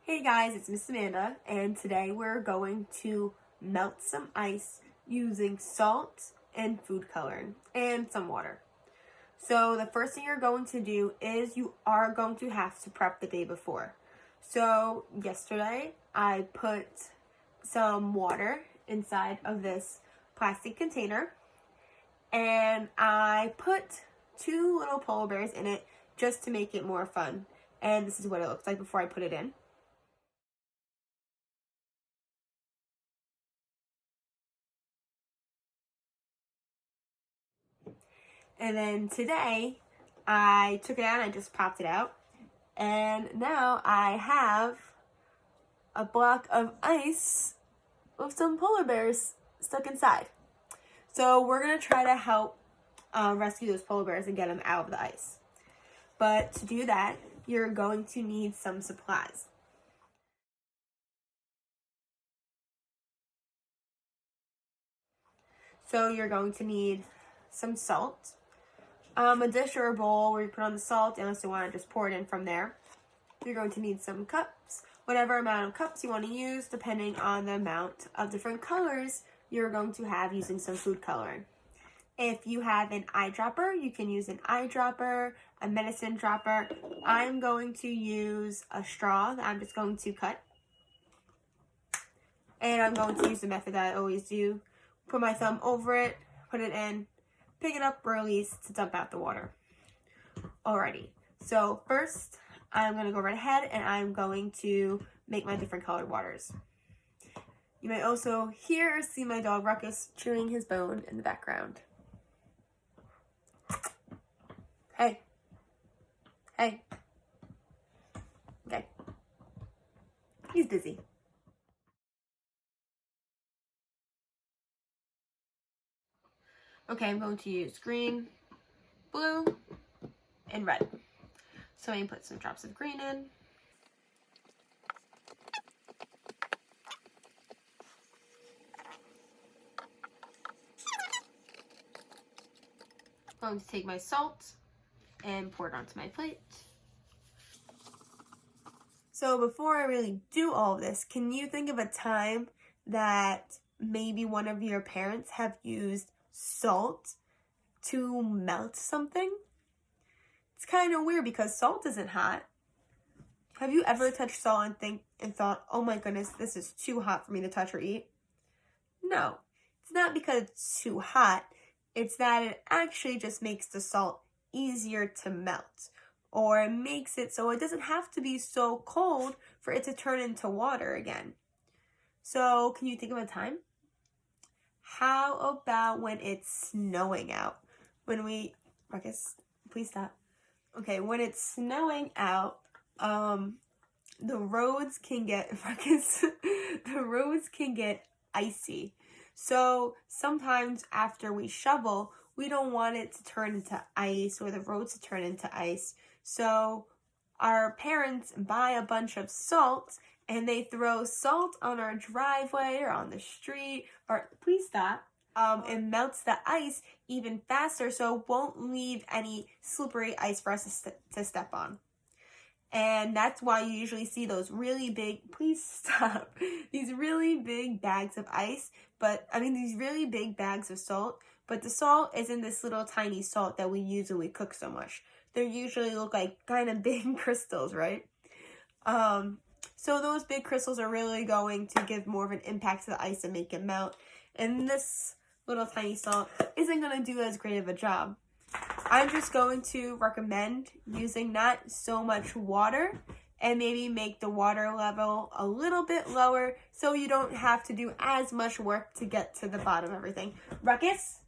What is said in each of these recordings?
Hey guys, it's Miss Amanda, and today we're going to melt some ice using salt and food coloring and some water. So the first thing you're going to do is you are going to have to prep the day before. So yesterday I put some water inside of this plastic container and I put 2 little polar bears in it just to make it more fun. And this is what it looks like before I put it in. And then today, I took it out and I just popped it out. And now I have a block of ice with some polar bears stuck inside. So we're going to try to help rescue those polar bears and get them out of the ice. But to do that, you're going to need some supplies. So you're going to need some salt, a dish or a bowl where you put on the salt, unless you want to just pour it in from there. You're going to need some cups, whatever amount of cups you want to use, depending on the amount of different colors you're going to have using some food coloring. If you have an eyedropper, you can use an eyedropper, a medicine dropper. I'm going to use a straw that I'm just going to cut. And I'm going to use the method that I always do. Put my thumb over it, put it in, pick it up, release to dump out the water. Alrighty, so first I'm going to go right ahead and I'm going to make my different colored waters. You may also hear or see my dog Ruckus chewing his bone in the background. Hey. Hey. Okay. He's busy. Okay, I'm going to use green, blue, and red. So I'm going to put some drops of green in. I'm going to take my salt and pour it onto my plate. So before I really do all of this, can you think of a time that maybe one of your parents have used salt to melt something? It's kind of weird because salt isn't hot. Have you ever touched salt and thought, oh my goodness, this is too hot for me to touch or eat? No, it's not because it's too hot. It's that it actually just makes the salt easier to melt, or it makes it so it doesn't have to be so cold for it to turn into water again. So can you think of a time? How about when it's snowing out? Marcus, please stop. Okay, when it's snowing out, the roads can get, Marcus, the roads can get icy. So sometimes after we shovel, we don't want it to turn into ice or the roads to turn into ice. So our parents buy a bunch of salt and they throw salt on our driveway or on the street, or please stop. It melts the ice even faster, so it won't leave any slippery ice for us to step on. And that's why you usually see those really big, please stop, these really big bags of ice, these really big bags of salt, but the salt isn't this little tiny salt that we use when we cook so much. They usually look like kind of big crystals, right? So those big crystals are really going to give more of an impact to the ice and make it melt. And this little tiny salt isn't going to do as great of a job. I'm just going to recommend using not so much water and maybe make the water level a little bit lower so you don't have to do as much work to get to the bottom of everything. Ruckus?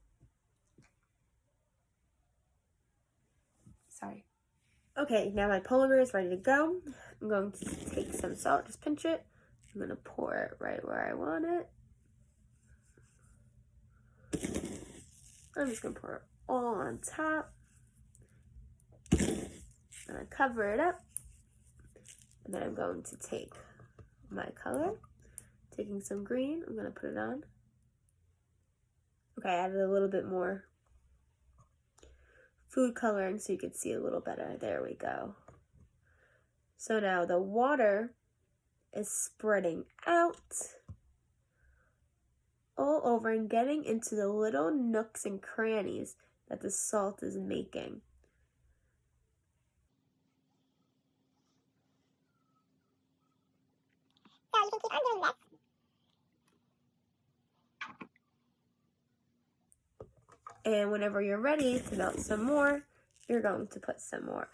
Sorry. Okay, now my polar bear is ready to go. I'm going to take some salt, just pinch it. I'm going to pour it right where I want it. I'm just going to pour it all on top. I'm going to cover it up. And then I'm going to take my color, taking some green, I'm going to put it on. Okay, I added a little bit more food coloring so you can see a little better. There we go. So now the water is spreading out all over and getting into the little nooks and crannies that the salt is making. So you can keep on doing this. And whenever you're ready to melt some more, you're going to put some more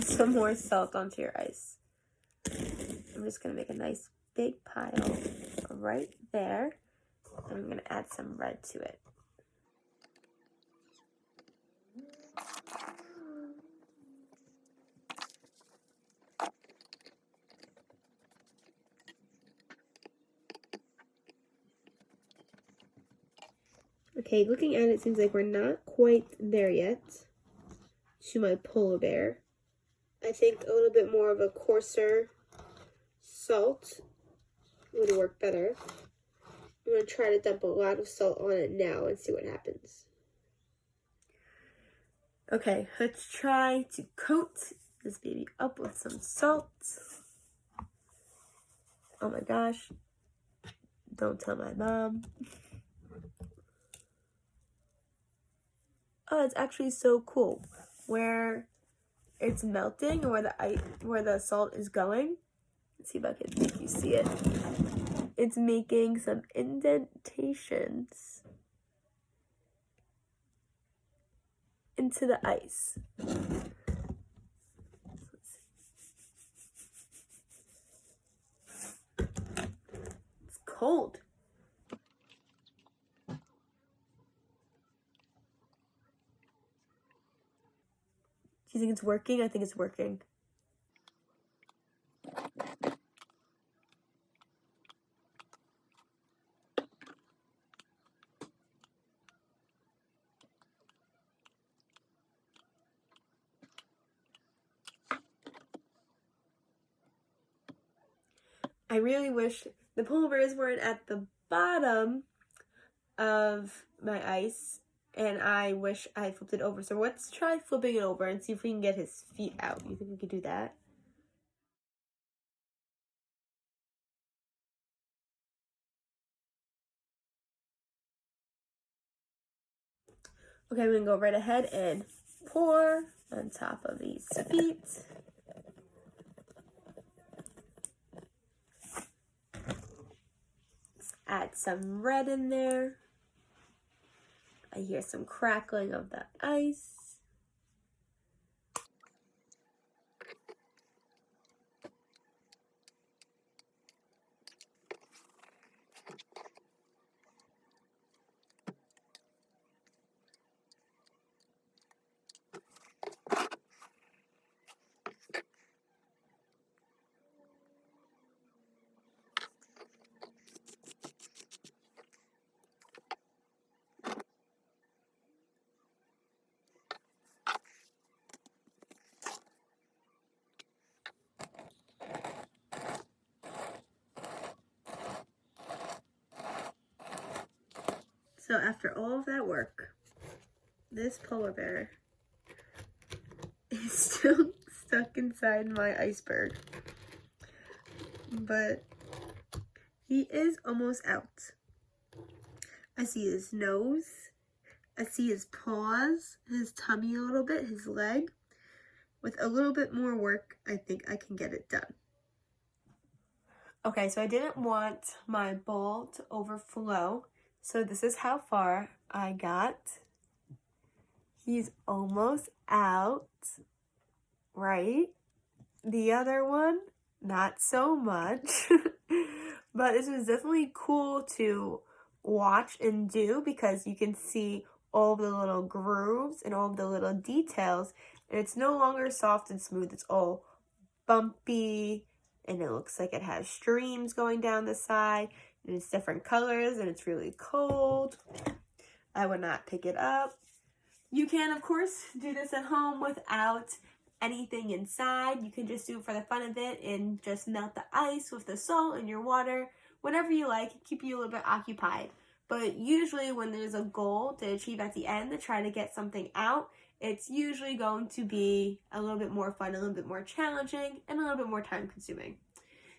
some more salt onto your ice. I'm just going to make a nice big pile right there. And I'm going to add some red to it. Okay, looking at it, it seems like we're not quite there yet to my polar bear. I think a little bit more of a coarser salt would work better. I'm going to try to dump a lot of salt on it now and see what happens. Okay, let's try to coat this baby up with some salt. Oh my gosh. Don't tell my mom. Oh, it's actually so cool. Where it's melting and where the salt is going. Let's see if I can make you see it. It's making some indentations into the ice. It's cold. Do you think it's working? I think it's working. I really wish the polar bears weren't at the bottom of my ice, and I wish I flipped it over. So let's try flipping it over and see if we can get his feet out. You think we could do that? Okay, I'm gonna go right ahead and pour on top of these feet. Add some red in there. I hear some crackling of the ice. So after all of that work, this polar bear is still stuck inside my iceberg. But he is almost out. I see his nose. I see his paws, his tummy a little bit, his leg. With a little bit more work, I think I can get it done. Okay, so I didn't want my bowl to overflow. So this is how far I got. He's almost out, right? The other one, not so much. But this was definitely cool to watch and do because you can see all of the little grooves and all of the little details. And it's no longer soft and smooth. It's all bumpy and it looks like it has streams going down the side. And it's different colors and it's really cold. I would not pick it up. You can, of course, do this at home without anything inside. You can just do it for the fun of it and just melt the ice with the salt and your water, whatever you like, keep you a little bit occupied. But usually when there's a goal to achieve at the end to try to get something out, it's usually going to be a little bit more fun, a little bit more challenging, and a little bit more time consuming.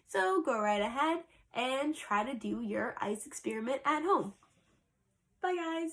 So go right ahead and try to do your ice experiment at home. Bye guys!